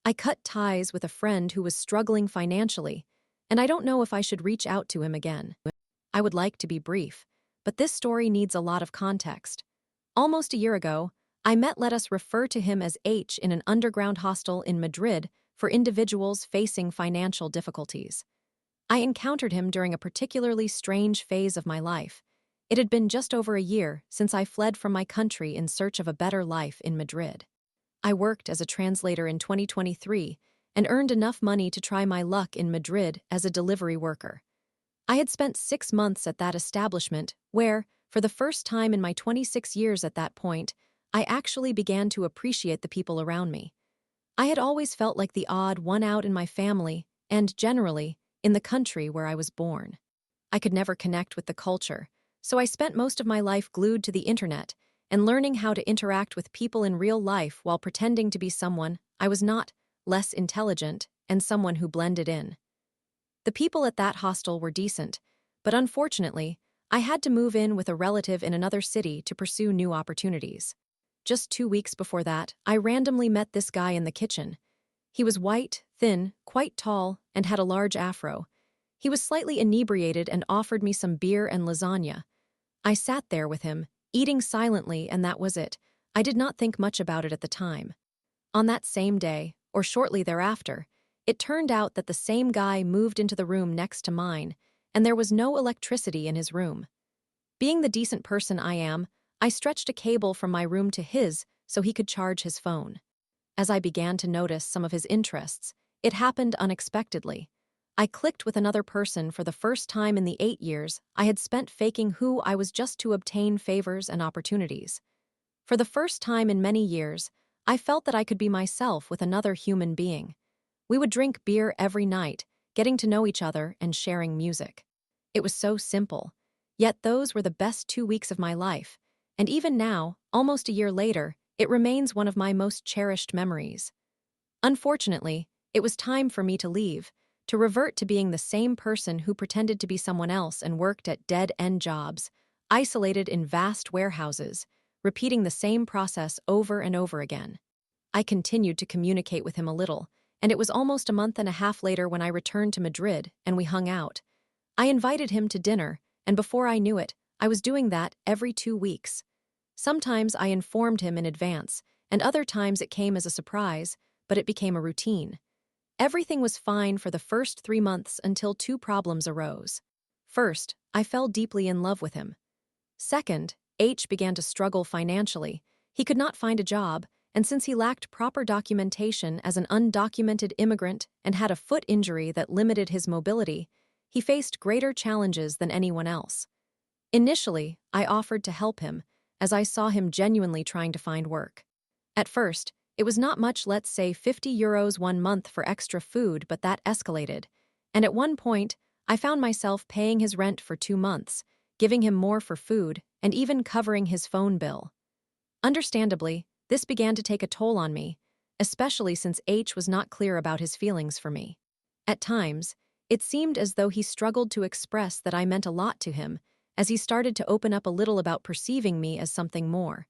I cut ties with a friend who was struggling financially, and I don't know if I should reach out to him again. I would like to be brief, but this story needs a lot of context. Almost a year ago, I met, let us refer to him as H, in an underground hostel in Madrid for individuals facing financial difficulties. I encountered him during a particularly strange phase of my life. It had been just over a year since I fled from my country in search of a better life in Madrid. I worked as a translator in 2023 and earned enough money to try my luck in Madrid as a delivery worker. I had spent 6 months at that establishment where, for the first time in my 26 years at that point, I actually began to appreciate the people around me. I had always felt like the odd one out in my family and, generally, in the country where I was born. I could never connect with the culture, so I spent most of my life glued to the internet and learning how to interact with people in real life while pretending to be someone I was not, less intelligent, and someone who blended in. The people at that hostel were decent, but unfortunately, I had to move in with a relative in another city to pursue new opportunities. Just 2 weeks before that, I randomly met this guy in the kitchen. He was white, thin, quite tall, and had a large afro. He was slightly inebriated and offered me some beer and lasagna. I sat there with him, eating silently, and that was it. I did not think much about it at the time. On that same day, or shortly thereafter, it turned out that the same guy moved into the room next to mine, and there was no electricity in his room. Being the decent person I am, I stretched a cable from my room to his so he could charge his phone. As I began to notice some of his interests, it happened unexpectedly. I clicked with another person for the first time in the 8 years I had spent faking who I was just to obtain favors and opportunities. For the first time in many years, I felt that I could be myself with another human being. We would drink beer every night, getting to know each other and sharing music. It was so simple, yet those were the best 2 weeks of my life, and even now, almost a year later, it remains one of my most cherished memories. Unfortunately, it was time for me to leave, to revert to being the same person who pretended to be someone else and worked at dead-end jobs, isolated in vast warehouses, repeating the same process over and over again. I continued to communicate with him a little, and it was almost a month and a half later when I returned to Madrid and we hung out. I invited him to dinner, and before I knew it, I was doing that every 2 weeks. Sometimes I informed him in advance, and other times it came as a surprise, but it became a routine. Everything was fine for the first 3 months until 2 problems arose. First, I fell deeply in love with him. Second, H began to struggle financially. He could not find a job, and since he lacked proper documentation as an undocumented immigrant and had a foot injury that limited his mobility, he faced greater challenges than anyone else. Initially, I offered to help him, as I saw him genuinely trying to find work. At first, it was not much, let's say €50 1 month for extra food, but that escalated. And at one point, I found myself paying his rent for 2 months, giving him more for food, and even covering his phone bill. Understandably, this began to take a toll on me, especially since H was not clear about his feelings for me. At times, it seemed as though he struggled to express that I meant a lot to him, as he started to open up a little about perceiving me as something more.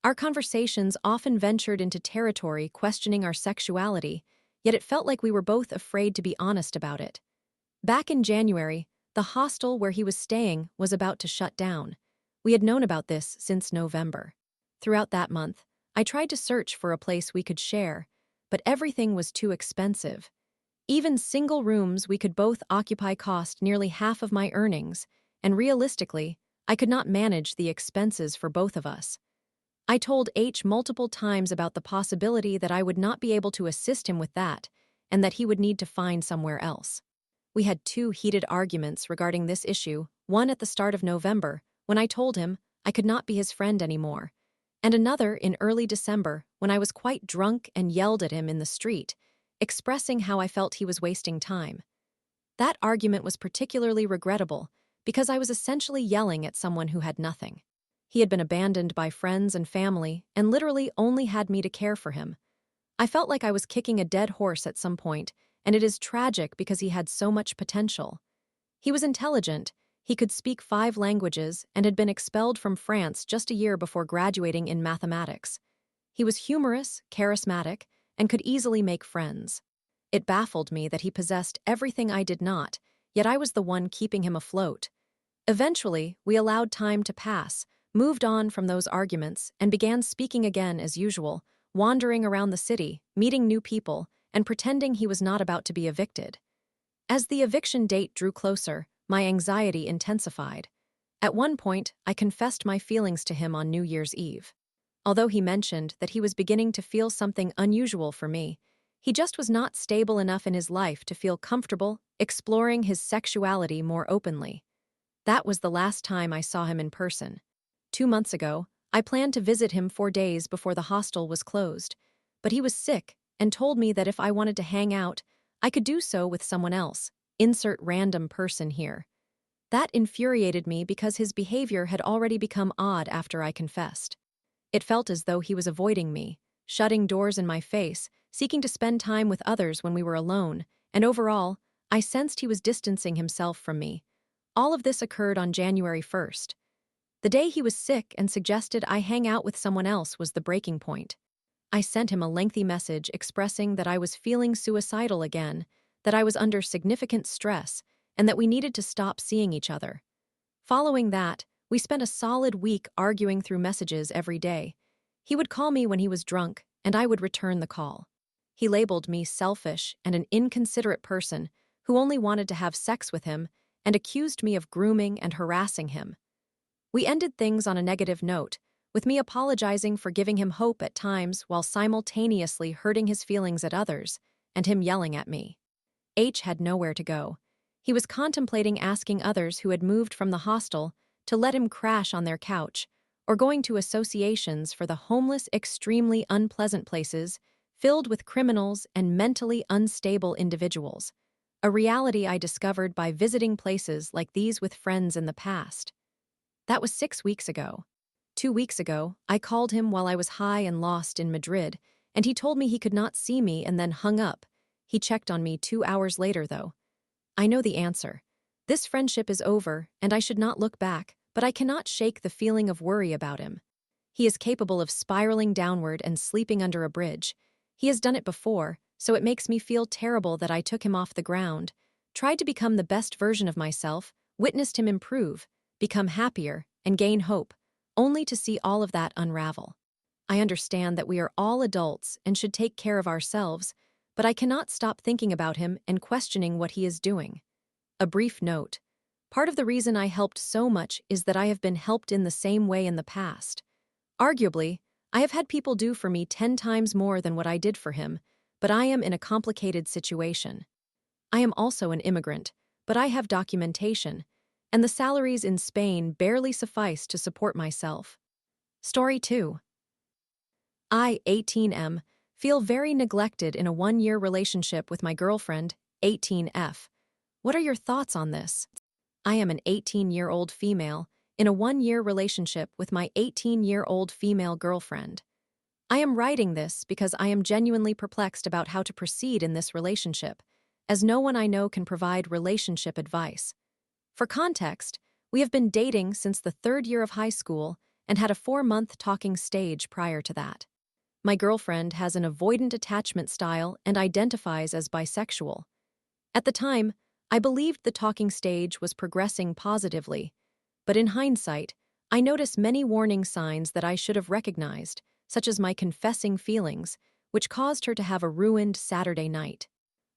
Our conversations often ventured into territory questioning our sexuality, yet it felt like we were both afraid to be honest about it. Back in January, the hostel where he was staying was about to shut down. We had known about this since November. Throughout that month, I tried to search for a place we could share, but everything was too expensive. Even single rooms we could both occupy cost nearly half of my earnings, and realistically, I could not manage the expenses for both of us. I told H multiple times about the possibility that I would not be able to assist him with that, and that he would need to find somewhere else. We had 2 heated arguments regarding this issue, one at the start of November, when I told him I could not be his friend anymore, and another in early December when I was quite drunk and yelled at him in the street, expressing how I felt he was wasting time. That argument was particularly regrettable because I was essentially yelling at someone who had nothing. He had been abandoned by friends and family and literally only had me to care for him. I felt like I was kicking a dead horse at some point, and it is tragic because he had so much potential. He was intelligent, he could speak 5 languages, and had been expelled from France just a year before graduating in mathematics. He was humorous, charismatic, and could easily make friends. It baffled me that he possessed everything I did not, yet I was the one keeping him afloat. Eventually, we allowed time to pass, moved on from those arguments, and began speaking again as usual, wandering around the city, meeting new people, and pretending he was not about to be evicted. As the eviction date drew closer, my anxiety intensified. At one point, I confessed my feelings to him on New Year's Eve. Although he mentioned that he was beginning to feel something unusual for me, he just was not stable enough in his life to feel comfortable exploring his sexuality more openly. That was the last time I saw him in person. 2 months ago, I planned to visit him 4 days before the hostel was closed, but he was sick and told me that if I wanted to hang out, I could do so with someone else. Insert random person here. That infuriated me because his behavior had already become odd after I confessed. It felt as though he was avoiding me, shutting doors in my face, seeking to spend time with others when we were alone, and overall, I sensed he was distancing himself from me. All of this occurred on January 1st. The day he was sick and suggested I hang out with someone else was the breaking point. I sent him a lengthy message expressing that I was feeling suicidal again, that I was under significant stress, and that we needed to stop seeing each other. Following that, we spent a solid week arguing through messages every day. He would call me when he was drunk, and I would return the call. He labeled me selfish and an inconsiderate person who only wanted to have sex with him and accused me of grooming and harassing him. We ended things on a negative note, with me apologizing for giving him hope at times while simultaneously hurting his feelings at others, and him yelling at me. H had nowhere to go. He was contemplating asking others who had moved from the hostel to let him crash on their couch, or going to associations for the homeless, extremely unpleasant places filled with criminals and mentally unstable individuals, a reality I discovered by visiting places like these with friends in the past. That was 6 weeks ago. 2 weeks ago, I called him while I was high and lost in Madrid, and he told me he could not see me and then hung up. He checked on me 2 hours later, though. I know the answer. This friendship is over, and I should not look back, but I cannot shake the feeling of worry about him. He is capable of spiraling downward and sleeping under a bridge. He has done it before, so it makes me feel terrible that I took him off the ground, tried to become the best version of myself, witnessed him improve, become happier, and gain hope, only to see all of that unravel. I understand that we are all adults and should take care of ourselves, but I cannot stop thinking about him and questioning what he is doing. A brief note. Part of the reason I helped so much is that I have been helped in the same way in the past. Arguably, I have had people do for me 10 times more than what I did for him, but I am in a complicated situation. I am also an immigrant, but I have documentation, and the salaries in Spain barely suffice to support myself. Story 2. I, 18M, feel very neglected in a 1-year relationship with my girlfriend, 18F. What are your thoughts on this? I am an 18-year-old female in a 1-year relationship with my 18-year-old female girlfriend. I am writing this because I am genuinely perplexed about how to proceed in this relationship, as no one I know can provide relationship advice. For context, we have been dating since the 3rd year of high school and had a 4-month talking stage prior to that. My girlfriend has an avoidant attachment style and identifies as bisexual. At the time, I believed the talking stage was progressing positively, but in hindsight, I notice many warning signs that I should have recognized, such as my confessing feelings, which caused her to have a ruined Saturday night.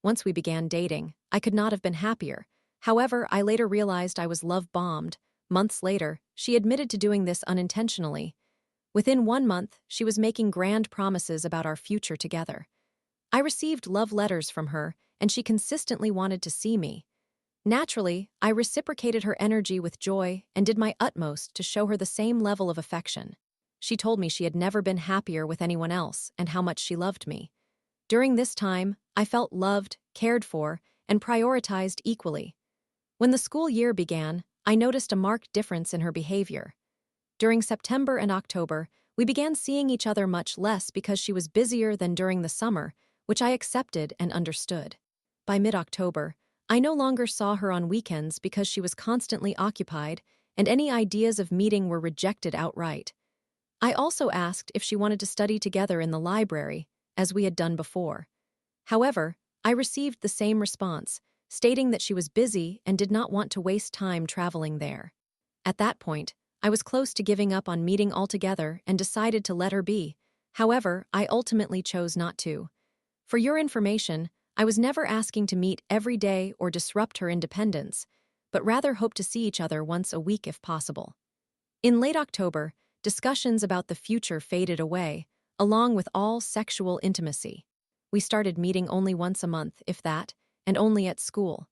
Once we began dating, I could not have been happier. However, I later realized I was love-bombed. Months later, she admitted to doing this unintentionally. Within 1 month, she was making grand promises about our future together. I received love letters from her, and she consistently wanted to see me. Naturally, I reciprocated her energy with joy and did my utmost to show her the same level of affection. She told me she had never been happier with anyone else and how much she loved me. During this time, I felt loved, cared for, and prioritized equally. When the school year began, I noticed a marked difference in her behavior. During September and October, we began seeing each other much less because she was busier than during the summer, which I accepted and understood. By mid-October, I no longer saw her on weekends because she was constantly occupied, and any ideas of meeting were rejected outright. I also asked if she wanted to study together in the library, as we had done before. However, I received the same response, stating that she was busy and did not want to waste time traveling there. At that point, I was close to giving up on meeting altogether and decided to let her be. However, I ultimately chose not to. For your information, I was never asking to meet every day or disrupt her independence, but rather hoped to see each other once a week if possible. In late October, discussions about the future faded away, along with all sexual intimacy. We started meeting only once a month, if that, and only at school.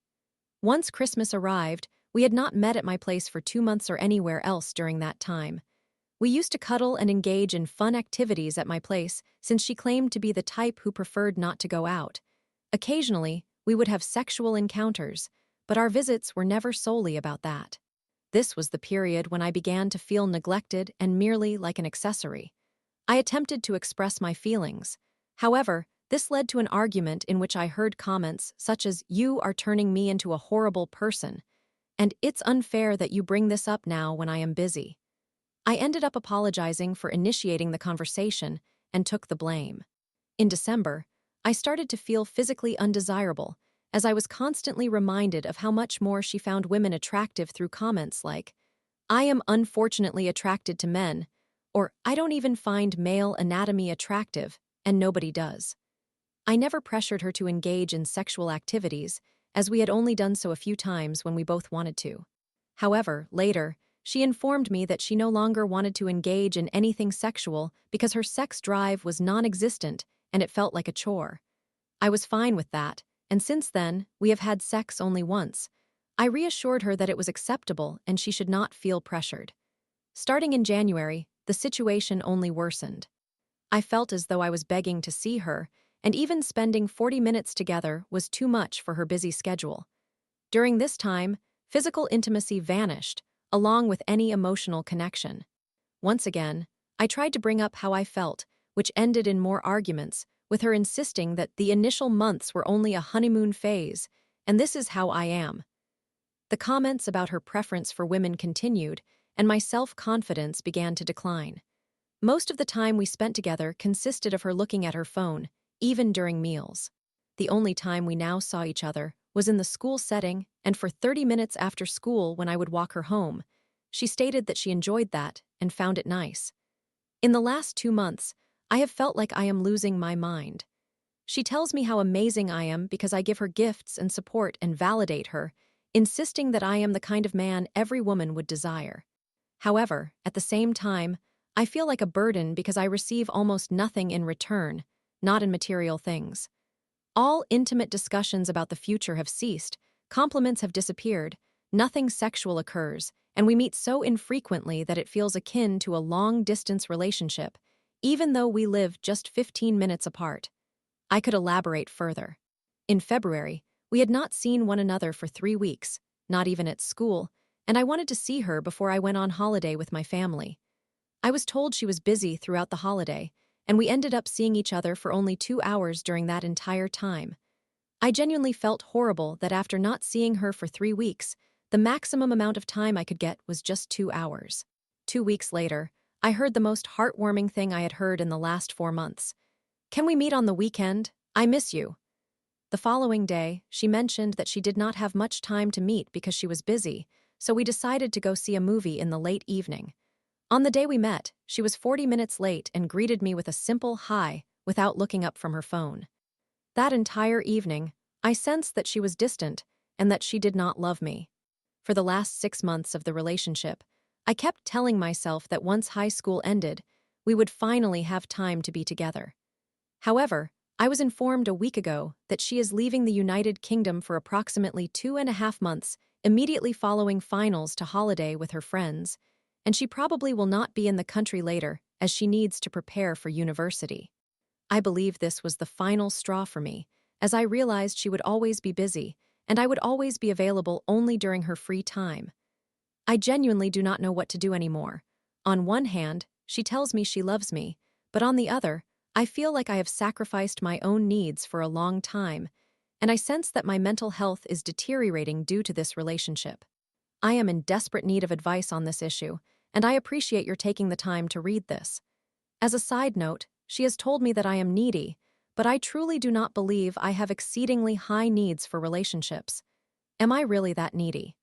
Once Christmas arrived, we had not met at my place for 2 months or anywhere else during that time. We used to cuddle and engage in fun activities at my place since she claimed to be the type who preferred not to go out. Occasionally, we would have sexual encounters, but our visits were never solely about that. This was the period when I began to feel neglected and merely like an accessory. I attempted to express my feelings. However, this led to an argument in which I heard comments such as, "You are turning me into a horrible person," and "It's unfair that you bring this up now when I am busy." I ended up apologizing for initiating the conversation and took the blame. In December, I started to feel physically undesirable, as I was constantly reminded of how much more she found women attractive through comments like, "I am unfortunately attracted to men," or "I don't even find male anatomy attractive, and nobody does." I never pressured her to engage in sexual activities, as we had only done so a few times when we both wanted to. However, later, she informed me that she no longer wanted to engage in anything sexual because her sex drive was non-existent and it felt like a chore. I was fine with that, and since then, we have had sex only once. I reassured her that it was acceptable and she should not feel pressured. Starting in January, the situation only worsened. I felt as though I was begging to see her, and even spending 40 minutes together was too much for her busy schedule. During this time, physical intimacy vanished, along with any emotional connection. Once again, I tried to bring up how I felt, which ended in more arguments, with her insisting that the initial months were only a honeymoon phase, and this is how I am. The comments about her preference for women continued, and my self-confidence began to decline. Most of the time we spent together consisted of her looking at her phone, even during meals. The only time we now saw each other was in the school setting and for 30 minutes after school when I would walk her home. She stated that she enjoyed that and found it nice. In the last 2 months, I have felt like I am losing my mind. She tells me how amazing I am because I give her gifts and support and validate her, insisting that I am the kind of man every woman would desire. However, at the same time, I feel like a burden because I receive almost nothing in return, not in material things. All intimate discussions about the future have ceased, compliments have disappeared, nothing sexual occurs, and we meet so infrequently that it feels akin to a long-distance relationship, even though we live just 15 minutes apart. I could elaborate further. In February, we had not seen one another for 3 weeks, not even at school, and I wanted to see her before I went on holiday with my family. I was told she was busy throughout the holiday, and we ended up seeing each other for only 2 hours during that entire time. I genuinely felt horrible that after not seeing her for 3 weeks, the maximum amount of time I could get was just 2 hours. 2 weeks later, I heard the most heartwarming thing I had heard in the last 4 months. "Can we meet on the weekend? I miss you." The following day, she mentioned that she did not have much time to meet because she was busy, so we decided to go see a movie in the late evening. On the day we met, she was 40 minutes late and greeted me with a simple hi without looking up from her phone. That entire evening, I sensed that she was distant and that she did not love me. For the last 6 months of the relationship, I kept telling myself that once high school ended, we would finally have time to be together. However, I was informed a week ago that she is leaving the United Kingdom for approximately 2.5 months, immediately following finals to holiday with her friends, and she probably will not be in the country later as she needs to prepare for university. I believe this was the final straw for me, as I realized she would always be busy, and I would always be available only during her free time. I genuinely do not know what to do anymore. On one hand, she tells me she loves me, but on the other, I feel like I have sacrificed my own needs for a long time, and I sense that my mental health is deteriorating due to this relationship. I am in desperate need of advice on this issue, and I appreciate your taking the time to read this. As a side note, she has told me that I am needy, but I truly do not believe I have exceedingly high needs for relationships. Am I really that needy?